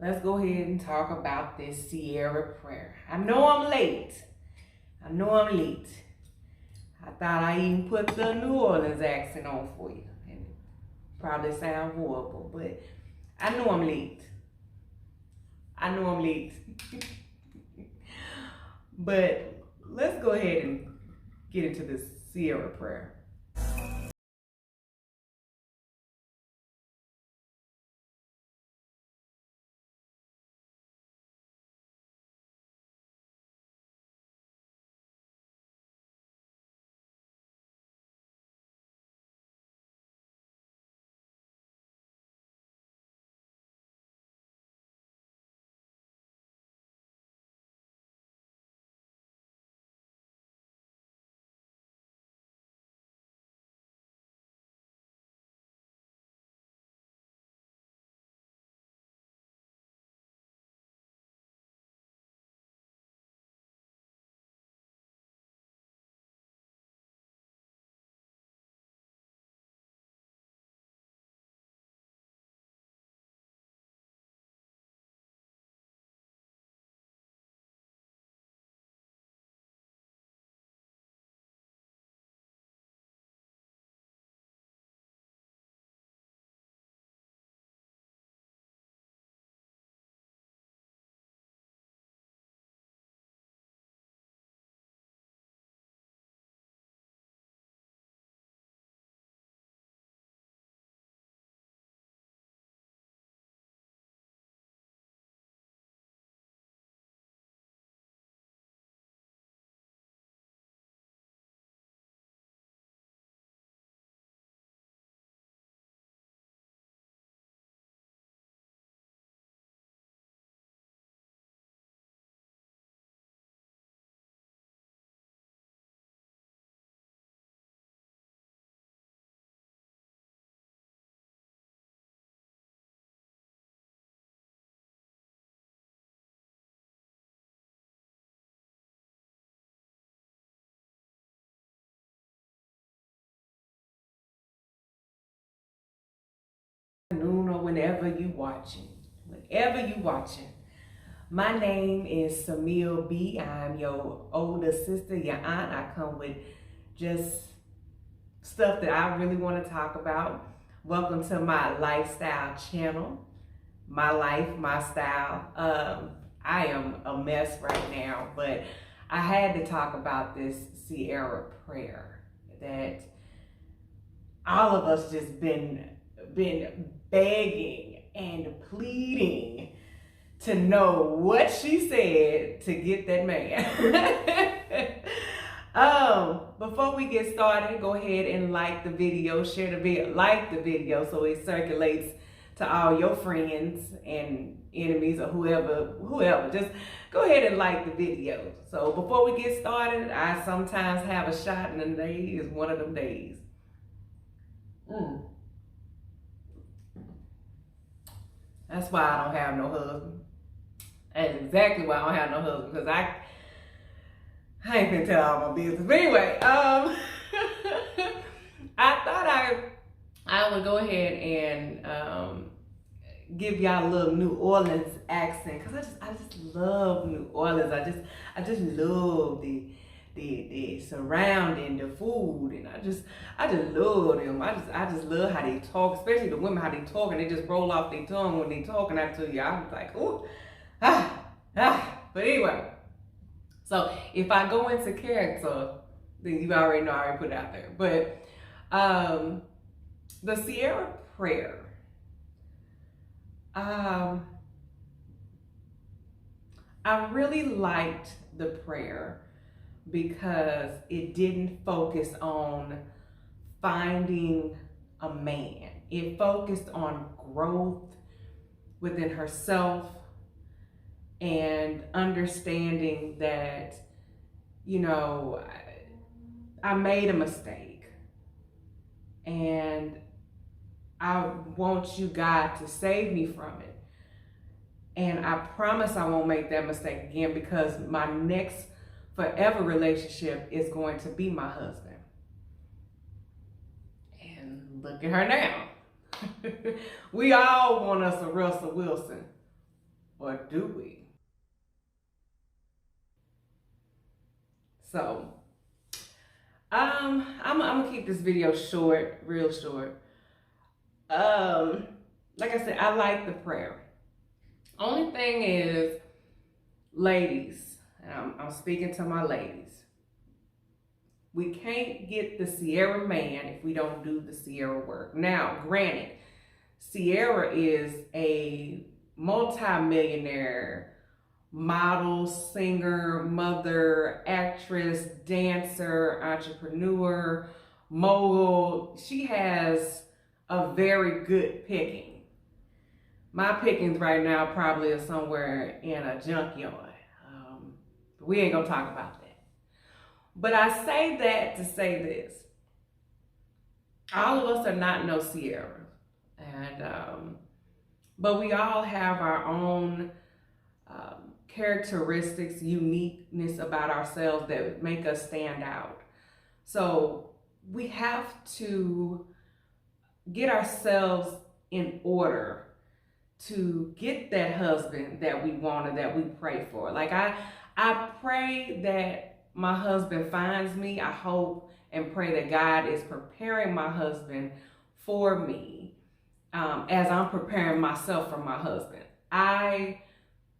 let's go ahead and talk about this Ciara Prayer. I know I'm late. I thought I even put the New Orleans accent on for you. And it probably sound horrible, but I know I'm late. But let's go ahead and get into this Ciara Prayer. Noon or whenever you watching. My name is Samille B. I'm your older sister, your aunt. I come with just stuff that I really want to talk about. Welcome to my lifestyle channel. My life, my style. I am a mess right now, but I had to talk about this Ciara Prayer that all of us just been begging and pleading to know what she said to get that man. Before we get started, go ahead and like the video, share the video, like the video so it circulates to all your friends and enemies or whoever. Just go ahead and like the video. So before we get started, I sometimes have a shot and the day is one of them days. That's why I don't have no husband. That's exactly why I don't have no husband, because I ain't gonna tell all my business. But anyway, I thought I would go ahead and give y'all a little New Orleans accent, because I just love New Orleans. I just love the surrounding, the food, and I just love them. I just love how they talk, especially the women, how they talk, and they just roll off their tongue when they talk, and I tell you, I'm like, ooh, But anyway, so if I go into character, then you already know I already put it out there. But the Ciara Prayer, I really liked the prayer because it didn't focus on finding a man. It focused on growth within herself and understanding that, you know, I made a mistake and I want you, God, to save me from it. And I promise I won't make that mistake again, because my next forever relationship is going to be my husband. And look at her now. We all want us a Russell Wilson. Or do we? So, I'm gonna keep this video short, real short. Like I said, I like the prayer. Only thing is, ladies, I'm speaking to my ladies. We can't get the Ciara man if we don't do the Ciara work. Now, granted, Ciara is a multi-millionaire model, singer, mother, actress, dancer, entrepreneur, mogul. She has a very good picking. My pickings right now probably are somewhere in a junkyard. We ain't gonna talk about that. But I say that to say this. All of us are not no Ciara. And, but we all have our own characteristics, uniqueness about ourselves that make us stand out. So we have to get ourselves in order to get that husband that we want or that we pray for. Like I pray that my husband finds me. I hope and pray that God is preparing my husband for me as I'm preparing myself for my husband. I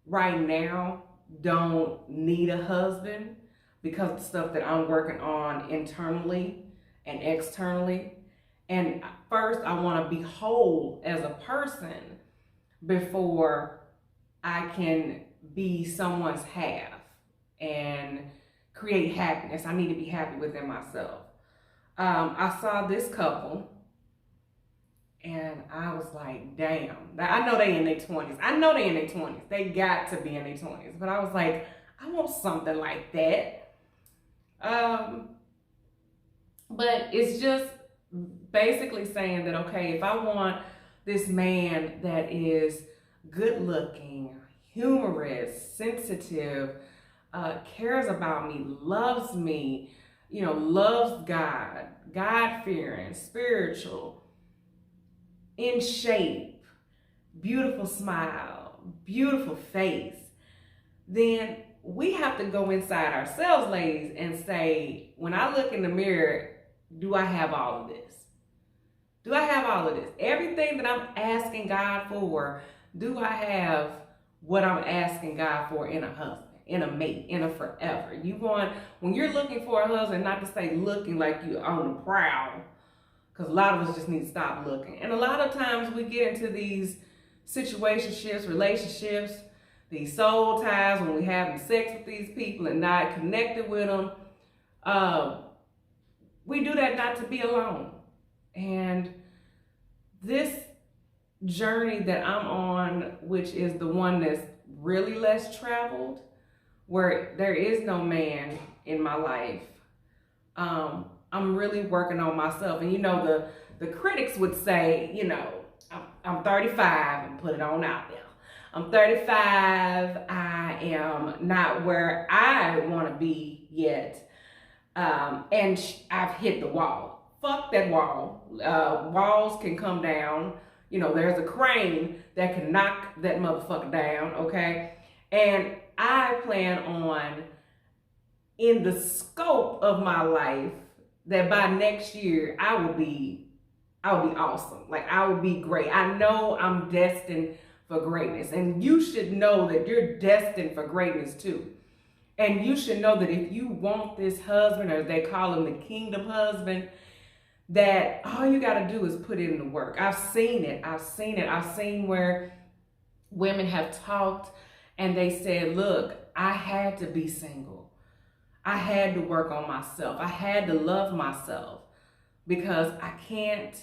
right now don't need a husband because of the stuff that I'm working on internally and externally. And first, I want to be whole as a person before I can be someone's half and create happiness. I need to be happy within myself. I saw this couple and I was like, damn. I know they in their 20s. I know they in their 20s. They got to be in their 20s. But I was like, I want something like that. But it's just basically saying that, okay, if I want this man that is good looking, humorous, sensitive, cares about me, loves me, loves God, God-fearing, spiritual, in shape, beautiful smile, beautiful face, then we have to go inside ourselves, ladies, and say, when I look in the mirror, do I have all of this? Do I have all of this? Everything that I'm asking God for, do I have what I'm asking God for in a husband, in a mate, in a forever? You want, when you're looking for a husband, not to say looking like you're on the prowl, because a lot of us just need to stop looking. And a lot of times we get into these situationships, relationships, these soul ties when we're having sex with these people and not connected with them. We do that not to be alone. And this journey that I'm on, which is the one that's really less traveled, where there is no man in my life, I'm really working on myself. And the critics would say, I'm 35 and put it on out there. I'm 35, I am not where I want to be yet. And I've hit the wall. Fuck that wall. Walls can come down. There's a crane that can knock that motherfucker down, okay? And I plan on, in the scope of my life, that by next year I will be awesome. Like, I will be great. I know I'm destined for greatness. And you should know that you're destined for greatness too. And you should know that if you want this husband, or they call him the kingdom husband, that all you got to do is put in the work. I've seen it. I've seen where women have talked and they said, look, I had to be single. I had to work on myself. I had to love myself, because I can't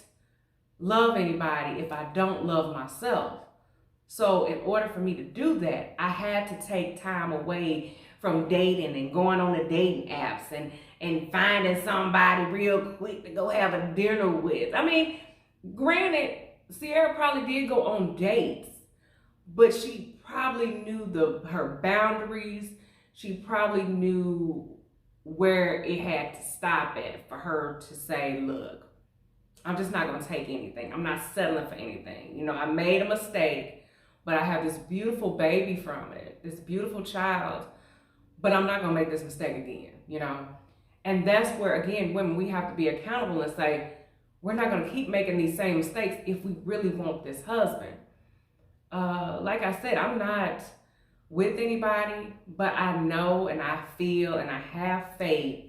love anybody if I don't love myself. So in order for me to do that, I had to take time away from dating and going on the dating apps and finding somebody real quick to go have a dinner with. I mean, granted, Ciara probably did go on dates, but she probably knew her boundaries. She probably knew where it had to stop at for her to say, look, I'm just not going to take anything. I'm not settling for anything. I made a mistake but I have this beautiful baby from it, this beautiful child, but I'm not gonna make this mistake again, you know? And that's where, again, women, we have to be accountable and say, we're not gonna keep making these same mistakes if we really want this husband. Like I said, I'm not with anybody, but I know and I feel and I have faith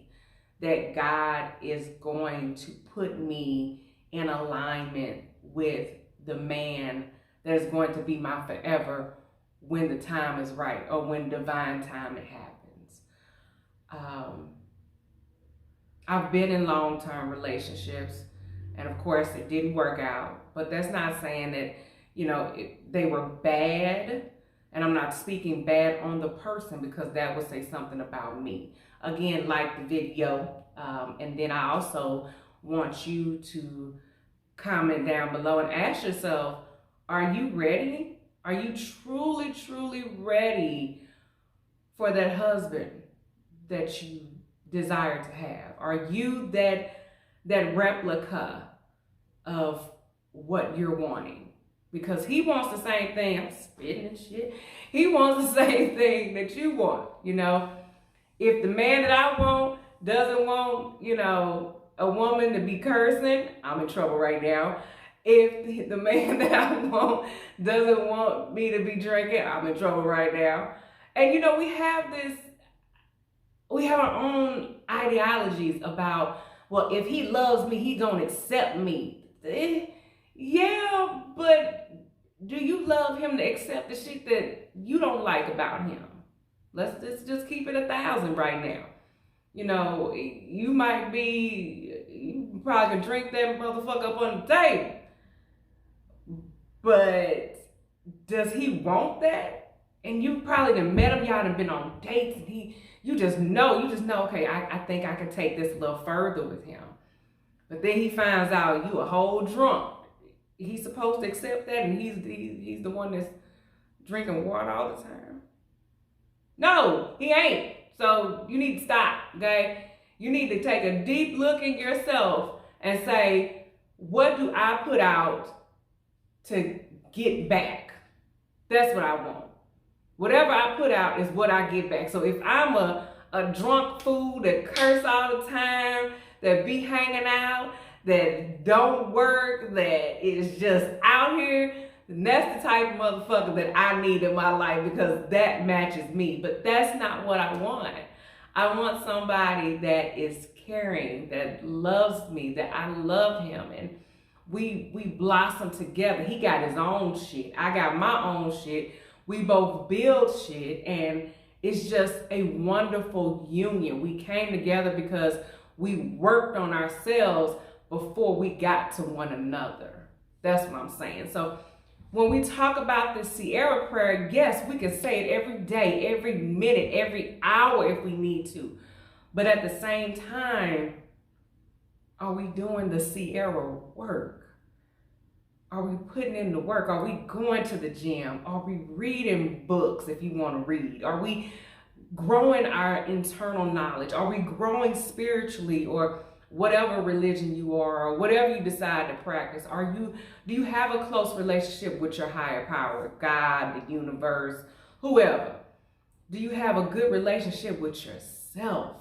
that God is going to put me in alignment with the man that is going to be my forever when the time is right, or when divine timing happens. I've been in long-term relationships, and of course it didn't work out, but that's not saying that, you know, they were bad, and I'm not speaking bad on the person, because that would say something about me. Again, like the video, and then I also want you to comment down below and ask yourself, are you ready? Are you truly, truly ready for that husband that you desire to have? Are you that replica of what you're wanting? Because he wants the same thing. I'm spitting and shit. He wants the same thing that you want, you know? If the man that I want doesn't want, you know, a woman to be cursing, I'm in trouble right now. If the man that I want doesn't want me to be drinking, I'm in trouble right now. And you know, we have our own ideologies about, well, if he loves me, he gonna accept me. Yeah, but do you love him to accept the shit that you don't like about him? Let's just keep it 1,000 right now. You know, you probably can drink that motherfucker up on the table. But does he want that? And you probably done met him, y'all done been on dates, and you just know, okay, I think I can take this a little further with him. But then he finds out you a whole drunk. He's supposed to accept that, and he's the one that's drinking water all the time. No, he ain't. So you need to stop, okay? You need to take a deep look in yourself and say, what do I put out to get back? That's what I want. Whatever I put out is what I get back. So if I'm a drunk fool that curse all the time, that be hanging out, that don't work, that is just out here, then that's the type of motherfucker that I need in my life, because that matches me. But that's not what I want. I want somebody that is caring, that loves me, that I love him, and we blossom together. He got his own shit. I got my own shit. We both build shit, and it's just a wonderful union. We came together because we worked on ourselves before we got to one another. That's what I'm saying. So when we talk about the Ciara prayer, yes, we can say it every day, every minute, every hour if we need to. But at the same time, are we doing the Ciara work? Are we putting in the work? Are we going to the gym? Are we reading books if you want to read? Are we growing our internal knowledge? Are we growing spiritually, or whatever religion you are, or whatever you decide to practice? Do you have a close relationship with your higher power, God, the universe, whoever? Do you have a good relationship with yourself?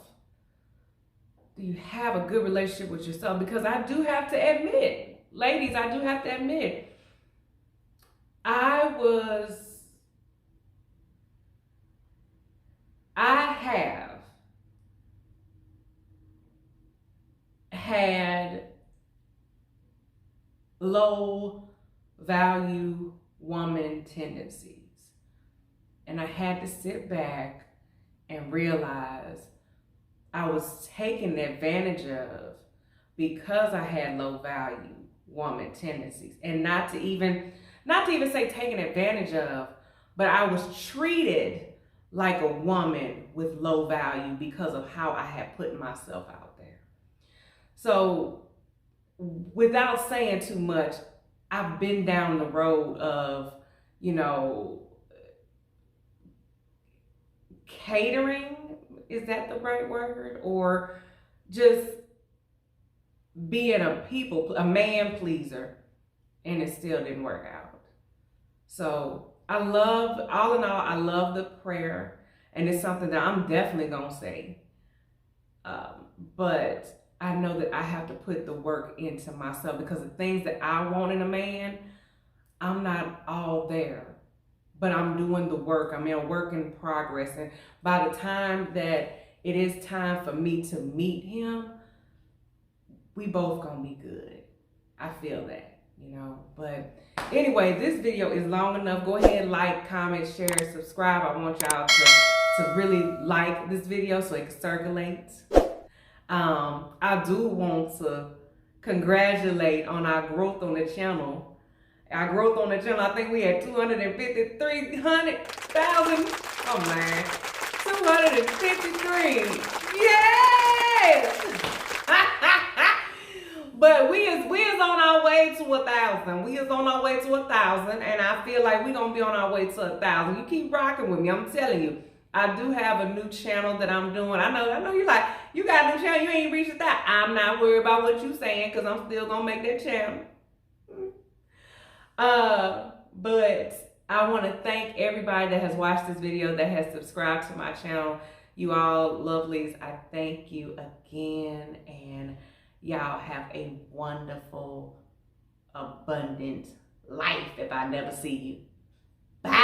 Do you have a good relationship with yourself? Because I do have to admit, ladies, I do have to admit, I have had low value woman tendencies. And I had to sit back and realize I was taken advantage of because I had low value woman tendencies. And not to even say taken advantage of, but I was treated like a woman with low value because of how I had put myself out there. So without saying too much, I've been down the road of, you know, catering, is that the right word? Or just being a man pleaser, and it still didn't work out. So all in all, I love the prayer, and it's something that I'm definitely gonna say. But I know that I have to put the work into myself, because the things that I want in a man, I'm not all there, but I'm doing the work. I'm in a work in progress. And by the time that it is time for me to meet him, we both gonna be good. I feel that, you know. But anyway, this video is long enough. Go ahead, like, comment, share, subscribe. I want y'all to really like this video so it can circulate. I do want to congratulate on our growth on the channel. Our growth on the channel, I think we had 300,000. Oh man, 253. Yes! But we is on our way to 1,000. We is on our way to 1,000, and I feel like we gonna be on our way to 1,000. You keep rocking with me. I'm telling you. I do have a new channel that I'm doing. I know you're like, you got a new channel, you ain't reached that. I'm not worried about what you saying, because I'm still gonna make that channel. But I want to thank everybody that has watched this video, that has subscribed to my channel. You all lovelies, I thank you again, and y'all have a wonderful, abundant life if I never see you. Bye.